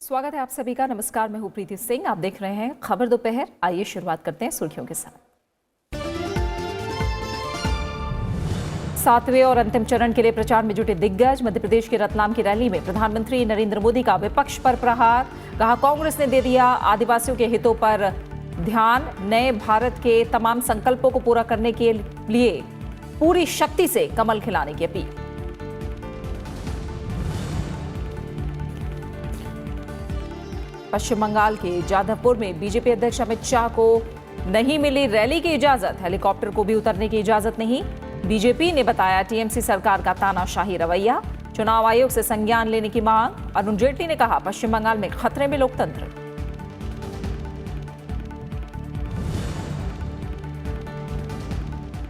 स्वागत है आप सभी का। नमस्कार, मैं हूं प्रीति सिंह। आप देख रहे हैं खबर दोपहर। आइए शुरुआत करते हैं सुर्खियों के साथ। 7वें और अंतिम चरण के लिए प्रचार में जुटे दिग्गज। मध्य प्रदेश के रतलाम की रैली में प्रधानमंत्री नरेंद्र मोदी का विपक्ष पर प्रहार। कहा, कांग्रेस ने दे दिया आदिवासियों के हितों पर ध्यान। नए भारत के तमाम संकल्पों को पूरा करने के लिए पूरी शक्ति से कमल खिलाने की अपील। पश्चिम बंगाल के जादवपुर में बीजेपी अध्यक्ष अमित शाह को नहीं मिली रैली की इजाजत। हेलीकॉप्टर को भी उतरने की इजाजत नहीं। बीजेपी ने बताया टीएमसी सरकार का तानाशाही रवैया। चुनाव आयोग से संज्ञान लेने की मांग। अरुण जेटली ने कहा, पश्चिम बंगाल में खतरे में लोकतंत्र।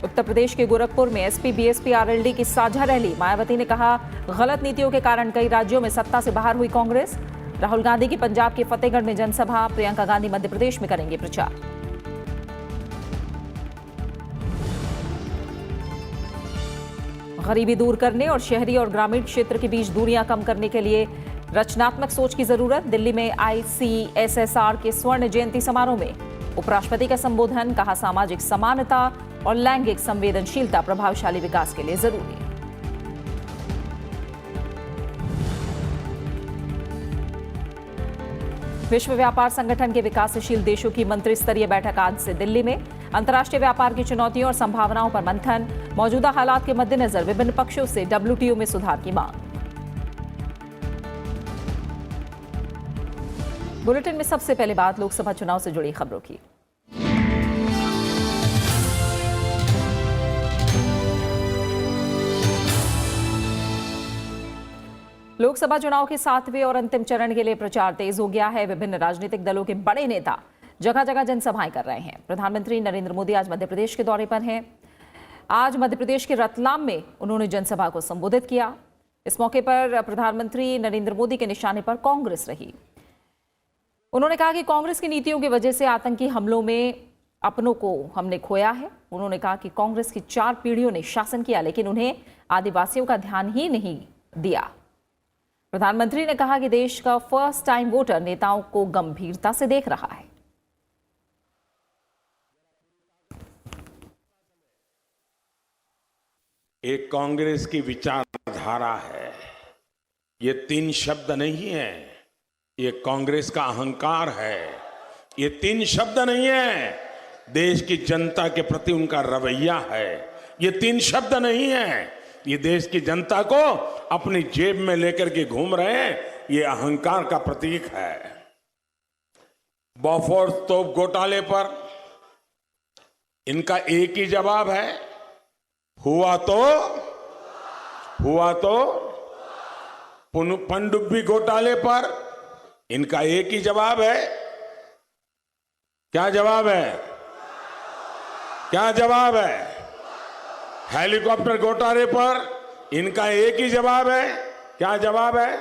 उत्तर प्रदेश के गोरखपुर में एसपी बीएसपी आरएलडी की साझा रैली। मायावती ने कहा, गलत नीतियों के कारण कई राज्यों में सत्ता से बाहर हुई कांग्रेस। राहुल गांधी की पंजाब के फतेहगढ़ में जनसभा। प्रियंका गांधी मध्य प्रदेश में करेंगे प्रचार। गरीबी दूर करने और शहरी और ग्रामीण क्षेत्र के बीच दूरियां कम करने के लिए रचनात्मक सोच की जरूरत। दिल्ली में आईसीएसएसआर के स्वर्ण जयंती समारोह में उपराष्ट्रपति का संबोधन। कहा, सामाजिक समानता और लैंगिक संवेदनशीलता प्रभावशाली विकास के लिए जरूरी है। विश्व व्यापार संगठन के विकासशील देशों की मंत्री स्तरीय बैठक आज से दिल्ली में। अंतर्राष्ट्रीय व्यापार की चुनौतियों और संभावनाओं पर मंथन। मौजूदा हालात के मद्देनजर विभिन्न पक्षों से डब्ल्यूटीओ में सुधार की मांग। बुलेटिन में सबसे पहले बात लोकसभा चुनाव से जुड़ी खबरों की। लोकसभा चुनाव के 7वें और अंतिम चरण के लिए प्रचार तेज हो गया है। विभिन्न राजनीतिक दलों के बड़े नेता जगह जगह जनसभाएं कर रहे हैं। प्रधानमंत्री नरेंद्र मोदी आज मध्य प्रदेश के दौरे पर हैं। आज मध्य प्रदेश के रतलाम में उन्होंने जनसभा को संबोधित किया। इस मौके पर प्रधानमंत्री नरेंद्र मोदी के निशाने पर कांग्रेस रही। उन्होंने कहा कि कांग्रेस की नीतियों की वजह से आतंकी हमलों में अपनों को हमने खोया है। उन्होंने कहा कि कांग्रेस की 4 पीढ़ियों ने शासन किया, लेकिन उन्हें आदिवासियों का ध्यान ही नहीं दिया। प्रधानमंत्री ने कहा कि देश का फर्स्ट टाइम वोटर नेताओं को गंभीरता से देख रहा है। एक कांग्रेस की विचारधारा है। ये 3 शब्द नहीं है, ये कांग्रेस का अहंकार है। ये 3 शब्द नहीं है, देश की जनता के प्रति उनका रवैया है। ये 3 शब्द नहीं है, ये देश की जनता को अपनी जेब में लेकर के घूम रहे हैं। ये अहंकार का प्रतीक है। बॉफोर्स तोप घोटाले पर इनका एक ही जवाब है, हुआ तो पनडुब्बी घोटाले पर इनका एक ही जवाब है। क्या जवाब है? क्या जवाब है? हेलीकॉप्टर घोटाले पर इनका एक ही जवाब है। क्या जवाब है?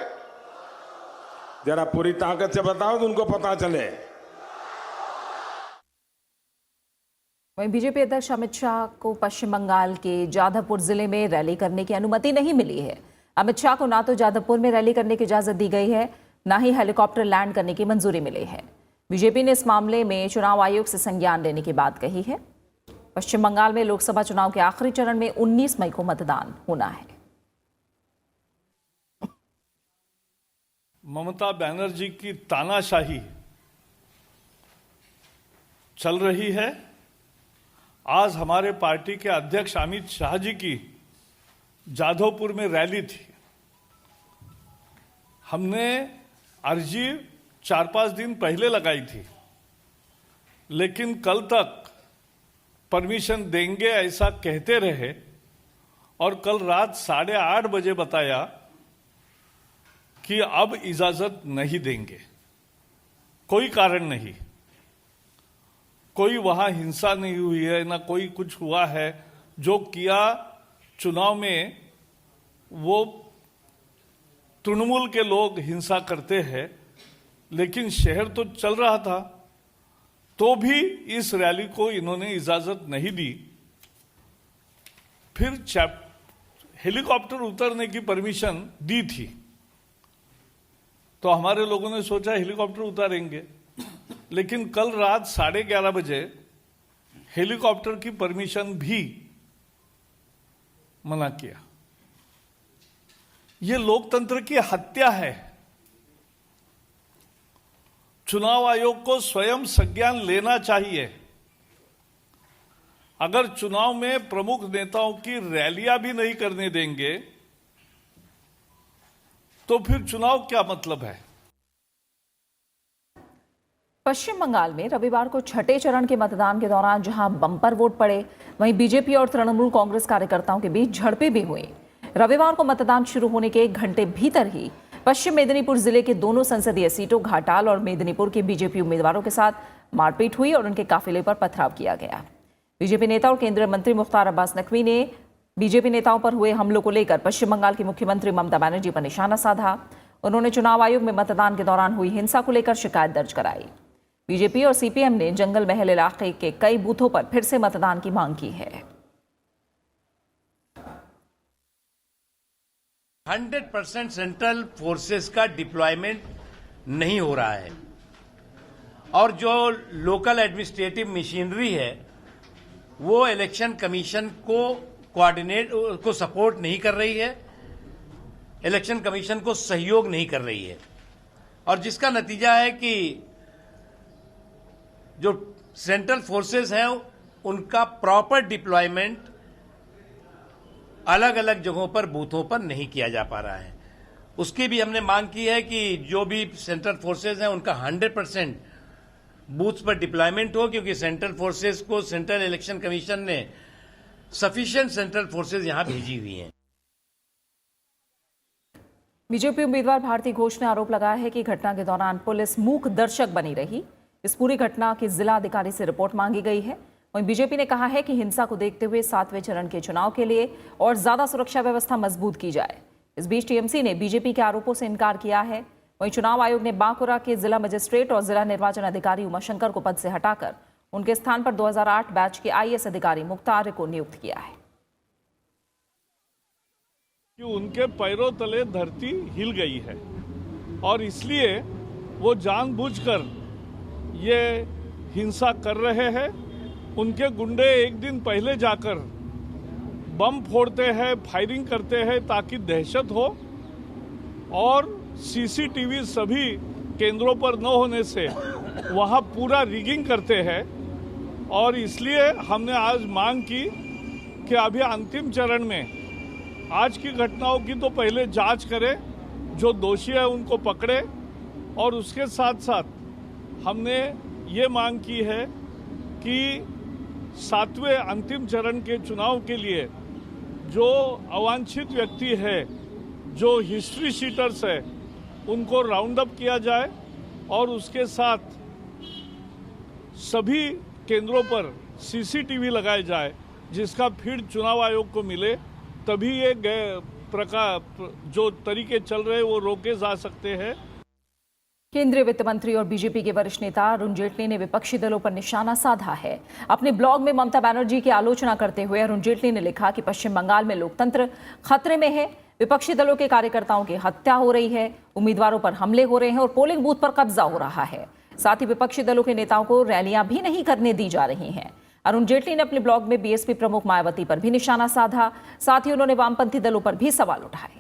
जरा पूरी ताकत से बताओ तो उनको पता चले। वहीं बीजेपी अध्यक्ष अमित शाह को पश्चिम बंगाल के जादवपुर जिले में रैली करने की अनुमति नहीं मिली है। अमित शाह को ना तो जादवपुर में रैली करने की इजाजत दी गई है, ना ही हेलीकॉप्टर लैंड करने की मंजूरी मिली है। बीजेपी ने इस मामले में चुनाव आयोग से संज्ञान लेने की बात कही है। पश्चिम बंगाल में लोकसभा चुनाव के आखिरी चरण में 19 मई को मतदान होना है। ममता बनर्जी की तानाशाही चल रही है। आज हमारे पार्टी के अध्यक्ष अमित शाह जी की जादवपुर में रैली थी। हमने अर्जी 4-5 दिन पहले लगाई थी, लेकिन कल तक परमिशन देंगे ऐसा कहते रहे और कल रात 8:30 बजे बताया कि अब इजाजत नहीं देंगे। कोई कारण नहीं, कोई वहां हिंसा नहीं हुई है, ना कोई कुछ हुआ है। जो किया चुनाव में वो तृणमूल के लोग हिंसा करते हैं, लेकिन शहर तो चल रहा था, तो भी इस रैली को इन्होंने इजाजत नहीं दी। फिर हेलीकॉप्टर उतरने की परमिशन दी थी। तो हमारे लोगों ने सोचा हेलीकॉप्टर उतारेंगे, लेकिन कल रात 11:30 बजे हेलीकॉप्टर की परमिशन भी मना किया। यह लोकतंत्र की हत्या है। चुनाव आयोग को स्वयं संज्ञान लेना चाहिए। अगर चुनाव में प्रमुख नेताओं की रैलियां भी नहीं करने देंगे तो फिर चुनाव क्या मतलब है? पश्चिम बंगाल में रविवार को छठे चरण के मतदान के दौरान जहां बम्पर वोट पड़े, वहीं बीजेपी और तृणमूल कांग्रेस कार्यकर्ताओं के बीच झड़पें भी हुई। रविवार को मतदान शुरू होने के 1 घंटे भीतर ही पश्चिम मेदिनीपुर जिले के दोनों संसदीय सीटों घाटाल और मेदिनीपुर के बीजेपी उम्मीदवारों के साथ मारपीट हुई और उनके काफिले पर पथराव किया गया। बीजेपी नेता और केंद्रीय मंत्री मुख्तार अब्बास नकवी ने बीजेपी नेताओं पर हुए हमलों को लेकर पश्चिम बंगाल की मुख्यमंत्री ममता बनर्जी पर निशाना साधा। उन्होंने चुनाव आयोग में मतदान के दौरान हुई हिंसा को लेकर शिकायत दर्ज कराई। बीजेपी और सीपीएम ने जंगल महल इलाके के कई बूथों पर फिर से मतदान की मांग की है। 100% सेंट्रल फोर्सेस का डिप्लॉयमेंट नहीं हो रहा है और जो लोकल एडमिनिस्ट्रेटिव मशीनरी है वो इलेक्शन कमीशन को सपोर्ट नहीं कर रही है, इलेक्शन कमीशन को सहयोग नहीं कर रही है, और जिसका नतीजा है कि जो सेंट्रल फोर्सेस हैं उनका प्रॉपर डिप्लॉयमेंट अलग अलग जगहों पर बूथों पर नहीं किया जा पा रहा है। उसकी भी हमने मांग की है कि जो भी सेंट्रल फोर्सेस हैं उनका 100% बूथ पर डिप्लॉयमेंट हो, क्योंकि सेंट्रल फोर्सेस को सेंट्रल इलेक्शन कमीशन ने सफिशिएंट सेंट्रल फोर्सेस यहां भेजी हुई हैं। बीजेपी उम्मीदवार भारती घोष ने आरोप लगाया है कि घटना के दौरान पुलिस मूक दर्शक बनी रही। इस पूरी घटना की जिला अधिकारी से रिपोर्ट मांगी गई है। वहीं बीजेपी ने कहा है कि हिंसा को देखते हुए 7वें चरण के चुनाव के लिए और ज्यादा सुरक्षा व्यवस्था मजबूत की जाए। इस बीच टीएमसी ने बीजेपी के आरोपों से इनकार किया है। वहीं चुनाव आयोग ने बांकुरा के जिला मजिस्ट्रेट और जिला निर्वाचन अधिकारी उमाशंकर को पद से हटाकर उनके स्थान पर 2008 बैच के आईएएस अधिकारी मुख्तार को नियुक्त किया है। कि उनके पैरों तले धरती हिल गई है और इसलिए वो जानबूझकर ये हिंसा कर रहे हैं। उनके गुंडे एक दिन पहले जाकर बम फोड़ते हैं, फायरिंग करते हैं ताकि दहशत हो, और सीसीटीवी सभी केंद्रों पर न होने से वहां पूरा रिगिंग करते हैं। और इसलिए हमने आज मांग की कि अभी अंतिम चरण में आज की घटनाओं की तो पहले जांच करें, जो दोषी है उनको पकड़े, और उसके साथ साथ हमने ये मांग की है कि 7वें अंतिम चरण के चुनाव के लिए जो अवांछित व्यक्ति है, जो हिस्ट्री शीटर्स है, उनको राउंड अप किया जाए और उसके साथ सभी केंद्रों पर सीसीटीवी लगाए जाए, जिसका फीड चुनाव आयोग को मिले, तभी ये प्रकार जो तरीके चल रहे वो रोके जा सकते हैं। केंद्रीय वित्त मंत्री और बीजेपी के वरिष्ठ नेता अरुण जेटली ने विपक्षी दलों पर निशाना साधा है। अपने ब्लॉग में ममता बनर्जी की आलोचना करते हुए अरुण जेटली ने लिखा कि पश्चिम बंगाल में लोकतंत्र खतरे में है, विपक्षी दलों के कार्यकर्ताओं की हत्या हो रही है, उम्मीदवारों पर हमले हो रहे हैं और पोलिंग बूथ पर कब्जा हो रहा है। साथ ही विपक्षी दलों के नेताओं को रैलियां भी नहीं करने दी जा रही हैं। अरुण जेटली ने अपने ब्लॉग में बीएसपी प्रमुख मायावती पर भी निशाना साधा। साथ ही उन्होंने वामपंथी दलों पर भी सवाल उठाए।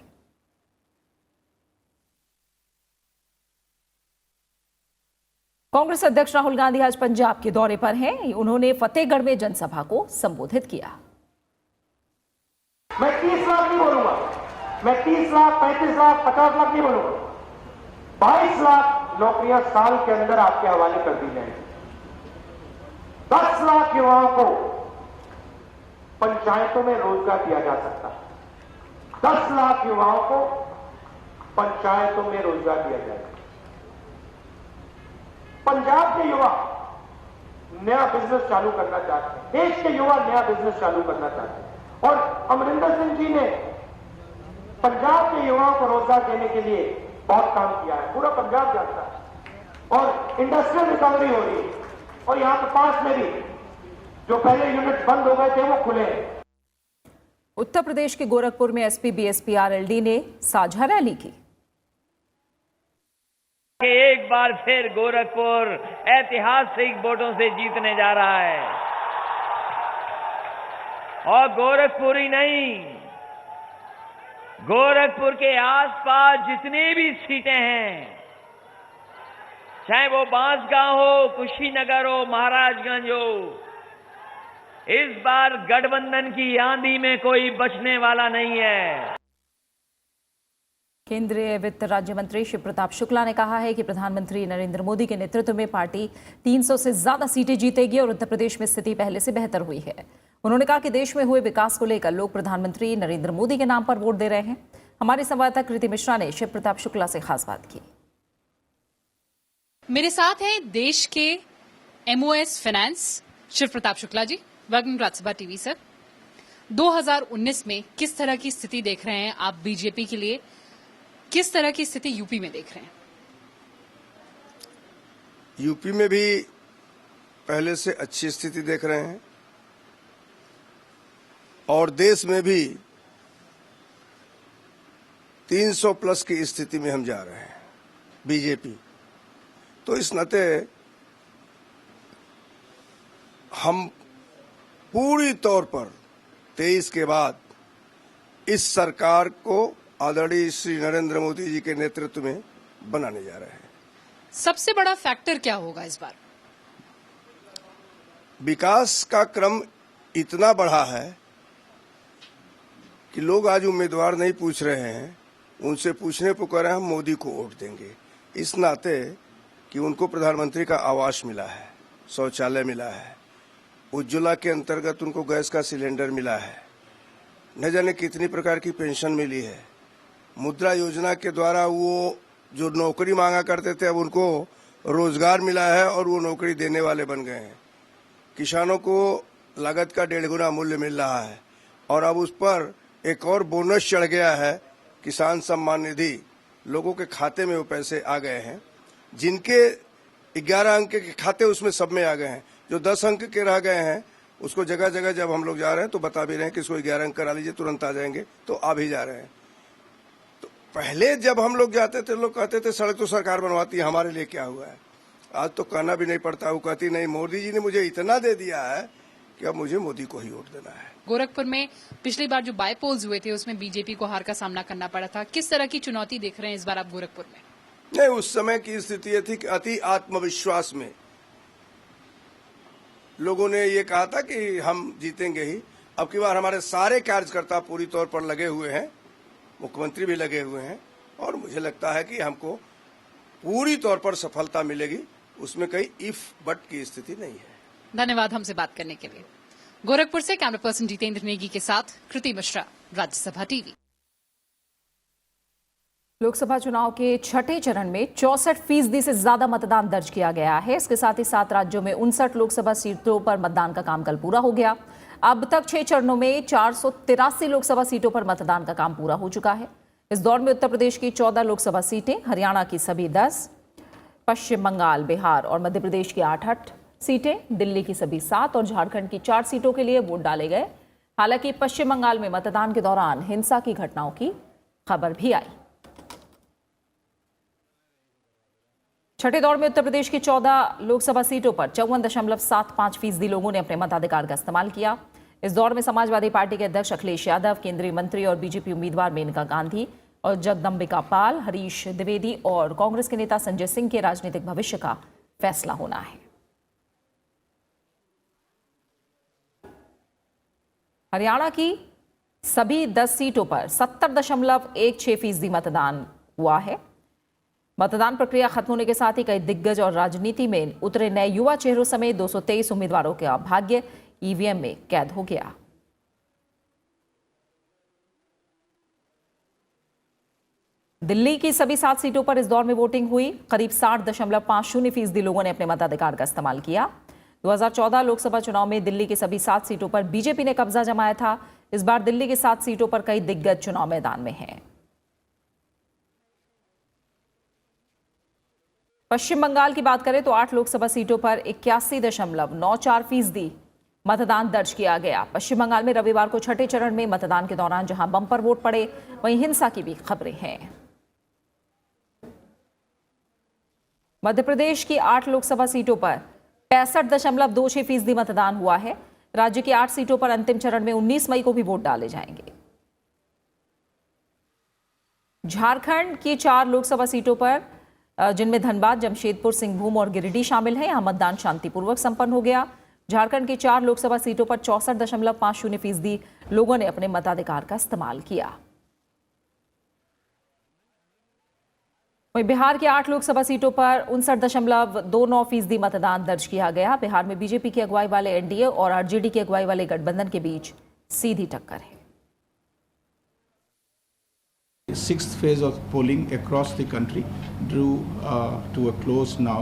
कांग्रेस अध्यक्ष राहुल गांधी आज पंजाब के दौरे पर हैं। उन्होंने फतेहगढ़ में जनसभा को संबोधित किया। मैं 30 लाख नहीं बोलूंगा, मैं 30 लाख, 35 लाख, 50 लाख नहीं बोलूंगा। 22 लाख नौकरियां साल के अंदर आपके हवाले कर दी जाएंगी। 10 लाख युवाओं को पंचायतों में रोजगार दिया जा सकता है। 10 लाख युवाओं को पंचायतों में रोजगार दिया जाएगा। पंजाब के युवा नया बिजनेस चालू करना चाहते हैं, देश के युवा नया बिजनेस चालू करना चाहते हैं, और अमरिंदर सिंह जी ने पंजाब के युवाओं को रोजगार देने के लिए बहुत काम किया है। पूरा पंजाब जानता है और इंडस्ट्रियल रिकवरी हो रही है, और यहां के पास में भी जो पहले यूनिट बंद हो गए थे वो खुले हैं। उत्तर प्रदेश के गोरखपुर में एसपी बीएसपी आरएलडी ने साझा रैली की। कि एक बार फिर गोरखपुर ऐतिहासिक वोटों से जीतने जा रहा है। और गोरखपुर ही नहीं, गोरखपुर के आसपास जितनी भी सीटें हैं, चाहे वो बांसगांव हो, कुशीनगर हो, महाराजगंज हो, इस बार गठबंधन की आंधी में कोई बचने वाला नहीं है। केंद्रीय वित्त राज्य मंत्री शिव प्रताप शुक्ला ने कहा है कि प्रधानमंत्री नरेंद्र मोदी के नेतृत्व में पार्टी 300 से ज्यादा सीटें जीतेगी और उत्तर प्रदेश में स्थिति पहले से बेहतर हुई है। उन्होंने कहा कि देश में हुए विकास को लेकर लोग प्रधानमंत्री नरेंद्र मोदी के नाम पर वोट दे रहे हैं। हमारी संवाददाता कृति मिश्रा ने शिव प्रताप शुक्ला से खास बात की। मेरे साथ हैं देश के MOS finance Shiv Pratap Shukla ji. Welcome Rajya Sabha सर। 2019 में किस तरह की स्थिति देख रहे हैं आप बीजेपी के लिए, किस तरह की स्थिति यूपी में देख रहे हैं? यूपी में भी पहले से अच्छी स्थिति देख रहे हैं और देश में भी 300 प्लस की स्थिति में हम जा रहे हैं बीजेपी। तो इस नाते हम पूरी तौर पर 23 के बाद इस सरकार को आदरणीय श्री नरेंद्र मोदी जी के नेतृत्व में बनाने जा रहे हैं। सबसे बड़ा फैक्टर क्या होगा इस बार? विकास का क्रम इतना बढ़ा है कि लोग आज उम्मीदवार नहीं पूछ रहे हैं, उनसे पूछने पर कह रहे हैं हम मोदी को वोट देंगे। इस नाते कि उनको प्रधानमंत्री का आवास मिला है, शौचालय मिला है, उज्ज्वला के अंतर्गत उनको गैस का सिलेंडर मिला है, न जाने कितनी प्रकार की पेंशन मिली है, मुद्रा योजना के द्वारा वो जो नौकरी मांगा करते थे अब उनको रोजगार मिला है और वो नौकरी देने वाले बन गए हैं। किसानों को लागत का 1.5 गुना मूल्य मिल रहा है और अब उस पर एक और बोनस चढ़ गया है, किसान सम्मान निधि। लोगों के खाते में वो पैसे आ गए हैं, जिनके 11 अंक के खाते उसमें सब में आ गए हैं। जो 10 अंक के रह गए हैं उसको जगह जगह जब हम लोग जा रहे हैं तो बता भी रहे हैं कि इसको 11 अंक करा लीजिए, तुरंत आ जाएंगे, तो आ भी जा रहे हैं। तो पहले जब हम लोग जाते थे लोग कहते थे सड़क तो सरकार बनवाती है, हमारे लिए क्या हुआ है। आज तो कहना भी नहीं पड़ता, वो कहती नहीं मोदी जी ने मुझे इतना दे दिया है कि अब मुझे मोदी को ही वोट देना है। गोरखपुर में पिछली बार जो बायपोल्स हुए थे उसमें बीजेपी को हार का सामना करना पड़ा था। किस तरह की चुनौती देख रहे हैं इस बार आप गोरखपुर में? नहीं, उस समय की स्थिति ये थी कि अति आत्मविश्वास में लोगों ने ये कहा था कि हम जीतेंगे ही। अब की बार हमारे सारे कार्यकर्ता पूरी तौर पर लगे हुए हैं, मुख्यमंत्री भी लगे हुए हैं और मुझे लगता है कि हमको पूरी तौर पर सफलता मिलेगी। उसमें कहीं इफ बट की स्थिति नहीं है। धन्यवाद हमसे बात करने के लिए। गोरखपुर से कैमरा पर्सन जितेंद्र नेगी के साथ कृति मिश्रा, राज्यसभा टीवी। लोकसभा चुनाव के छठे चरण में 64% से ज्यादा मतदान दर्ज किया गया है। इसके साथ ही 7 राज्यों में 59 लोकसभा सीटों पर मतदान का काम कल पूरा हो गया। अब तक 6 चरणों में 483 लोकसभा सीटों पर मतदान का काम पूरा हो चुका है। इस दौर में उत्तर प्रदेश की 14 लोकसभा सीटें, हरियाणा की सभी 10, पश्चिम बंगाल, बिहार और मध्य प्रदेश की 8 सीटें, दिल्ली की सभी 7 और झारखंड की 4 सीटों के लिए वोट डाले गए। हालांकि पश्चिम बंगाल में मतदान के दौरान हिंसा की घटनाओं की खबर भी आई। छठे दौर में उत्तर प्रदेश की 14 लोकसभा सीटों पर 54.75% लोगों ने अपने मताधिकार का इस्तेमाल किया। इस दौर में समाजवादी पार्टी के अध्यक्ष अखिलेश यादव, केंद्रीय मंत्री और बीजेपी उम्मीदवार मेनका गांधी और जगदम्बिका पाल, हरीश द्विवेदी और कांग्रेस के नेता संजय सिंह के राजनीतिक भविष्य का फैसला होना है। हरियाणा की सभी 10 सीटों पर 70.16% मतदान हुआ है। मतदान प्रक्रिया खत्म होने के साथ ही कई दिग्गज और राजनीति में उतरे नए युवा चेहरों समेत 223 उम्मीदवारों का भाग्य ईवीएम में कैद हो गया। दिल्ली की सभी 7 सीटों पर इस दौर में वोटिंग हुई। करीब 60.50% लोगों ने अपने मताधिकार का इस्तेमाल किया। 2014 लोकसभा चुनाव में दिल्ली की सभी 7 सीटों पर बीजेपी ने कब्जा जमाया था। इस बार दिल्ली की 7 सीटों पर कई दिग्गज चुनाव मैदान में हैं। पश्चिम बंगाल की बात करें तो 8 लोकसभा सीटों पर 81.94% मतदान दर्ज किया गया। पश्चिम बंगाल में रविवार को छठे चरण में मतदान के दौरान जहां बम्पर वोट पड़े, वहीं हिंसा की भी खबरें हैं। मध्य प्रदेश की 8 लोकसभा सीटों पर 65.26% मतदान हुआ है। राज्य की 8 सीटों पर अंतिम चरण में 19 मई को भी वोट डाले जाएंगे। झारखंड की 4 लोकसभा सीटों पर, जिनमें धनबाद, जमशेदपुर, सिंहभूम और गिरिडीह शामिल है, यहां मतदान शांतिपूर्वक संपन्न हो गया। झारखंड की 4 लोकसभा सीटों पर 64.50% लोगों ने अपने मताधिकार का इस्तेमाल किया। वहीं बिहार की 8 लोकसभा सीटों पर 59.29% मतदान दर्ज किया गया। बिहार में बीजेपी की अगुवाई वाले एनडीए और आरजेडी की अगुवाई वाले गठबंधन के बीच सीधी टक्कर है। Sixth phase of polling across the country drew to a close now,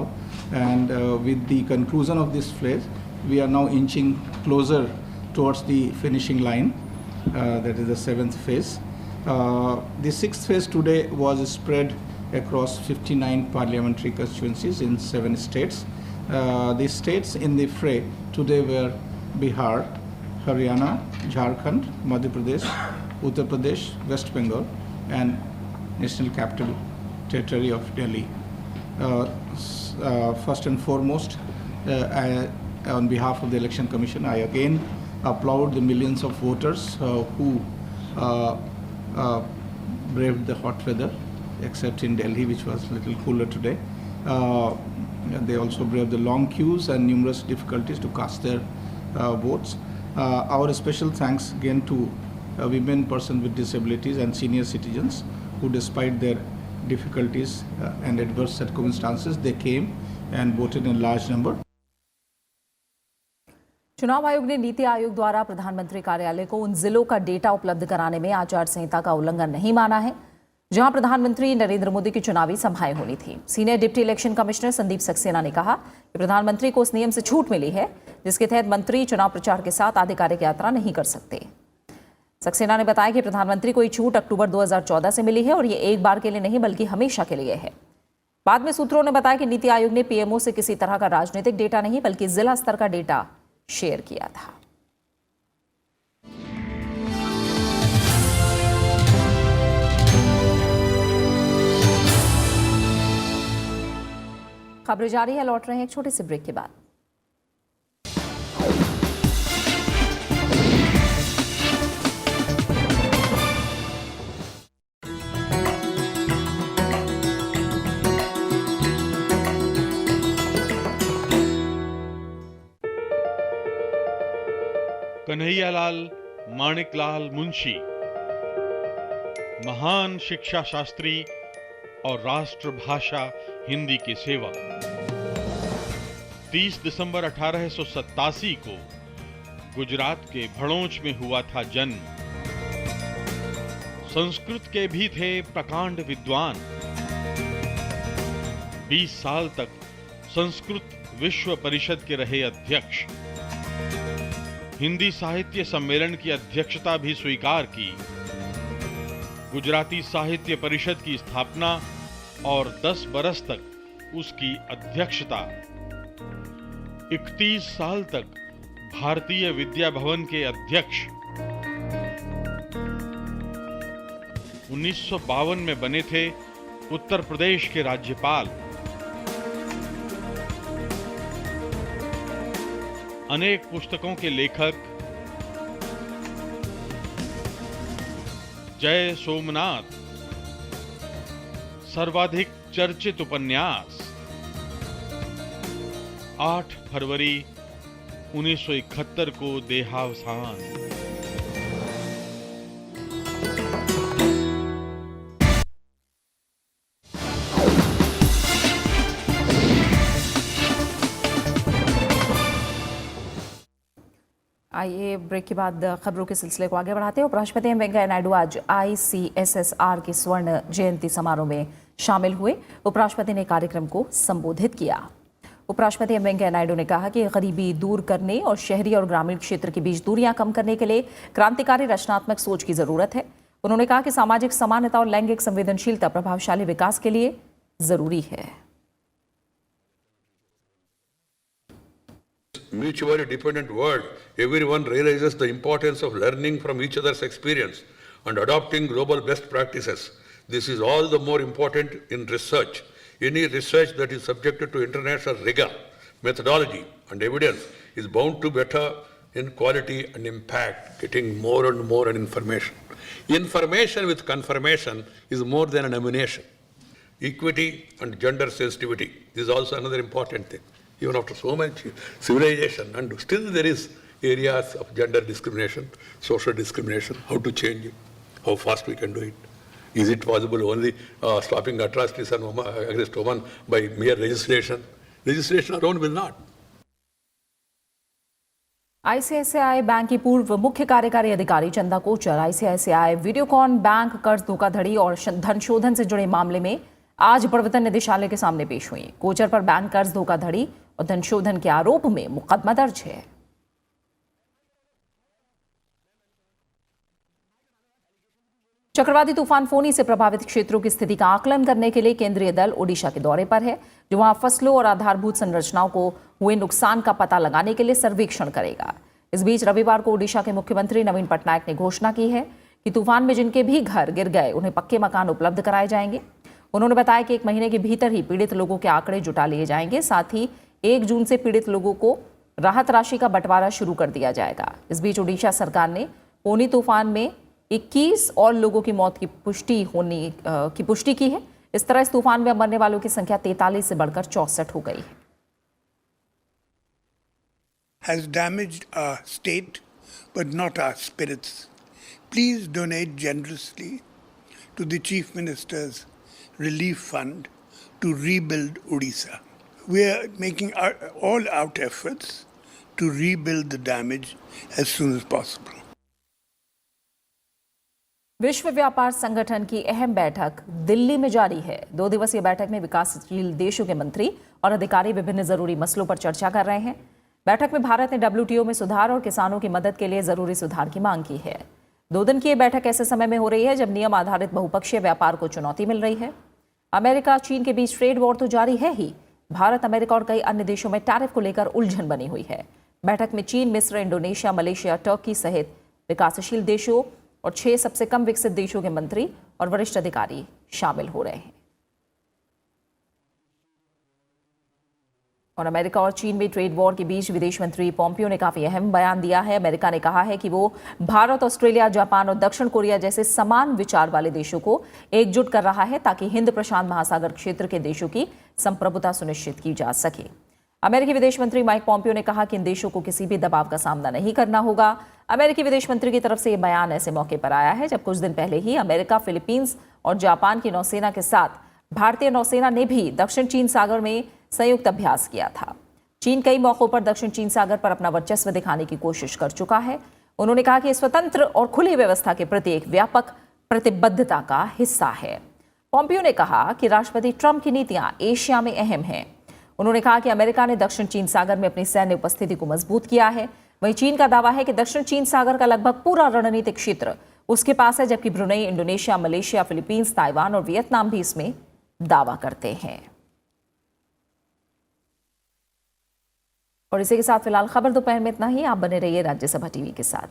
and with the conclusion of this phase, we are now inching closer towards the finishing line. That is the 7th phase. The 6th phase today was spread across 59 parliamentary constituencies in 7 states. The states in the fray today were Bihar, Haryana, Jharkhand, Madhya Pradesh, Uttar Pradesh, West Bengal, and National Capital Territory of Delhi. First and foremost, on behalf of the Election Commission, I again applaud the millions of voters who braved the hot weather, except in Delhi, which was a little cooler today. They also braved the long queues and numerous difficulties to cast their votes. Our special thanks again to women, persons with disabilities and senior citizens who, despite their difficulties and adverse circumstances, they came and voted in large number. चुनाव आयोग ने नीति आयोग द्वारा प्रधानमंत्री कार्यालय को उन जिलों का डेटा उपलब्ध कराने में आचार संहिता का उल्लंघन नहीं माना है जहां प्रधानमंत्री नरेंद्र मोदी की चुनावी सभाएं होनी थी। Senior deputy election commissioner Sandeep Saxena ने कहा कि प्रधानमंत्री को उस नियम से छूट मिली है जिसके तहत मंत्री चुनाव प्रचार के साथ आधिकारिक यात्रा नहीं कर सकते। सक्सेना ने बताया कि प्रधानमंत्री को ये छूट अक्टूबर 2014 से मिली है और ये एक बार के लिए नहीं बल्कि हमेशा के लिए है। बाद में सूत्रों ने बताया कि नीति आयोग ने पीएमओ से किसी तरह का राजनीतिक डेटा नहीं बल्कि जिला स्तर का डेटा शेयर किया था। खबरें जारी है, लौट रहे हैं एक छोटे से ब्रेक के बाद। कन्हैयालाल माणिकलाल मुंशी, महान शिक्षा शास्त्री और राष्ट्रभाषा हिंदी के सेवक। 30 दिसंबर 1887 को गुजरात के भड़ोच में हुआ था जन्म। संस्कृत के भी थे प्रकांड विद्वान। 20 साल तक संस्कृत विश्व परिषद के रहे अध्यक्ष। हिंदी साहित्य सम्मेलन की अध्यक्षता भी स्वीकार की। गुजराती साहित्य परिषद की स्थापना और 10 बरस तक उसकी अध्यक्षता। 31 साल तक भारतीय विद्या भवन के अध्यक्ष। 1952 में बने थे उत्तर प्रदेश के राज्यपाल। अनेक पुस्तकों के लेखक। जय सोमनाथ सर्वाधिक चर्चित उपन्यास। 8 फरवरी 1971 को देहावसान। आइए ब्रेक के बाद खबरों के सिलसिले को आगे बढ़ाते हैं। उपराष्ट्रपति एम वेंकैया नायडू आज ICSSR के स्वर्ण जयंती समारोह में शामिल हुए। उपराष्ट्रपति ने कार्यक्रम को संबोधित किया। उपराष्ट्रपति एम वेंकैया नायडू ने कहा कि गरीबी दूर करने और शहरी और ग्रामीण क्षेत्र के बीच दूरियां कम करने के लिए क्रांतिकारी रचनात्मक सोच की जरूरत है। उन्होंने कहा कि सामाजिक समानता और लैंगिक संवेदनशीलता प्रभावशाली विकास के लिए जरूरी है। Mutually dependent world, everyone realizes the importance of learning from each other's experience and adopting global best practices. This is all the more important in research. Any research that is subjected to international rigor, methodology and evidence is bound to better in quality and impact, getting more and more information. Information with confirmation is more than an ammunition. Equity and gender sensitivity is also another important thing. Even after so much civilization, and still there is areas of gender discrimination, social discrimination, how to change it, how fast we can do it. Is it possible only stopping atrocities against women by mere legislation? Legislation alone will not. ICICI bank की पूर्व मुख्य कार्यकारी अधिकारी Chanda Kochhar ICICI Videocon bank कर्ज धोखाधड़ी और धन शोधन से जुड़े मामले में आज प्रवर्तन निदेशालय के सामने पेश हुई। कोचर पर बैंक कर्ज धोखाधड़ी और धन शोधन के आरोप में मुकदमा दर्ज है। चक्रवाती तूफान फोनी से प्रभावित क्षेत्रों की स्थिति का आकलन करने के लिए केंद्रीय दल ओडिशा के दौरे पर है, जो वहां फसलों और आधारभूत संरचनाओं को हुए नुकसान का पता लगाने के लिए सर्वेक्षण करेगा। इस बीच रविवार को ओडिशा के मुख्यमंत्री नवीन पटनायक ने घोषणा की है कि तूफान में जिनके भी घर गिर गए उन्हें पक्के मकान उपलब्ध कराए जाएंगे। उन्होंने बताया कि 1 महीने के भीतर ही पीड़ित लोगों के आंकड़े जुटा लिए जाएंगे। साथ ही 1 जून से पीड़ित लोगों को राहत राशि का बंटवारा शुरू कर दिया जाएगा। इस बीच ओडिशा सरकार ने फोनी तूफान में 21 और लोगों की मौत की पुष्टि की है। इस तरह इस तूफान में मरने वालों की संख्या 43 से बढ़कर 64 हो गई है। Has damaged our state, but not our spirits. Please donate generously to the Chief Minister's Relief Fund to rebuild Odisha. We are making all out efforts to rebuild the damage as soon as possible. विश्व व्यापार संगठन की अहम बैठक दिल्ली में जारी है। 2 दिवसीय बैठक में विकासशील देशों के मंत्री और अधिकारी विभिन्न जरूरी मसलों पर चर्चा कर रहे हैं। बैठक में भारत ने WTO में सुधार और किसानों की मदद के लिए जरूरी सुधार की मांग की है। 2 दिन की यह बैठक ऐसे समय में हो रही है जब नियम आधारित बहुपक्षीय व्यापार को चुनौती मिल रही है। अमेरिका चीन के बीच ट्रेड वॉर तो जारी है ही, भारत अमेरिका और कई अन्य देशों में टैरिफ को लेकर उलझन बनी हुई है। बैठक में चीन, मिस्र, इंडोनेशिया, मलेशिया, टर्की सहित विकासशील देशों और 6 सबसे कम विकसित देशों के मंत्री और वरिष्ठ अधिकारी शामिल हो रहे हैं। और अमेरिका और चीन में ट्रेड वॉर के बीच विदेश मंत्री पोम्पियो ने काफी अहम बयान दिया है। अमेरिका ने कहा है कि वो भारत, ऑस्ट्रेलिया, जापान और दक्षिण कोरिया जैसे समान विचार वाले देशों को एकजुट कर रहा है ताकि हिंद प्रशांत महासागर क्षेत्र के देशों की संप्रभुता सुनिश्चित की जा सके। अमेरिकी विदेश मंत्री माइक पोम्पियो ने कहा कि इन देशों को किसी भी दबाव का सामना नहीं करना होगा। अमेरिकी विदेश मंत्री की तरफ से यह बयान ऐसे मौके पर आया है जब कुछ दिन पहले ही अमेरिका, फिलीपींस और जापान की नौसेना के साथ भारतीय नौसेना ने भी दक्षिण चीन सागर में संयुक्त अभ्यास किया था। चीन कई मौकों पर दक्षिण चीन सागर पर अपना वर्चस्व दिखाने की कोशिश कर चुका है। उन्होंने कहा कि स्वतंत्र और खुली व्यवस्था के प्रति एक व्यापक प्रतिबद्धता का हिस्सा है। पोम्पियो ने कहा कि राष्ट्रपति ट्रंप की नीतियां एशिया में अहम हैं। उन्होंने कहा कि अमेरिका ने दक्षिण चीन सागर में अपनी सैन्य उपस्थिति को मजबूत किया है। वहीं चीन का दावा है कि दक्षिण चीन सागर का लगभग पूरा रणनीतिक क्षेत्र उसके पास है, जबकि Brunei, Indonesia, Malaysia, Philippines, Taiwan और वियतनाम भी इसमें दावा करते हैं। और इसी के साथ फिलहाल खबर दोपहर में इतना ही। आप बने रहिए राज्यसभा टीवी के साथ।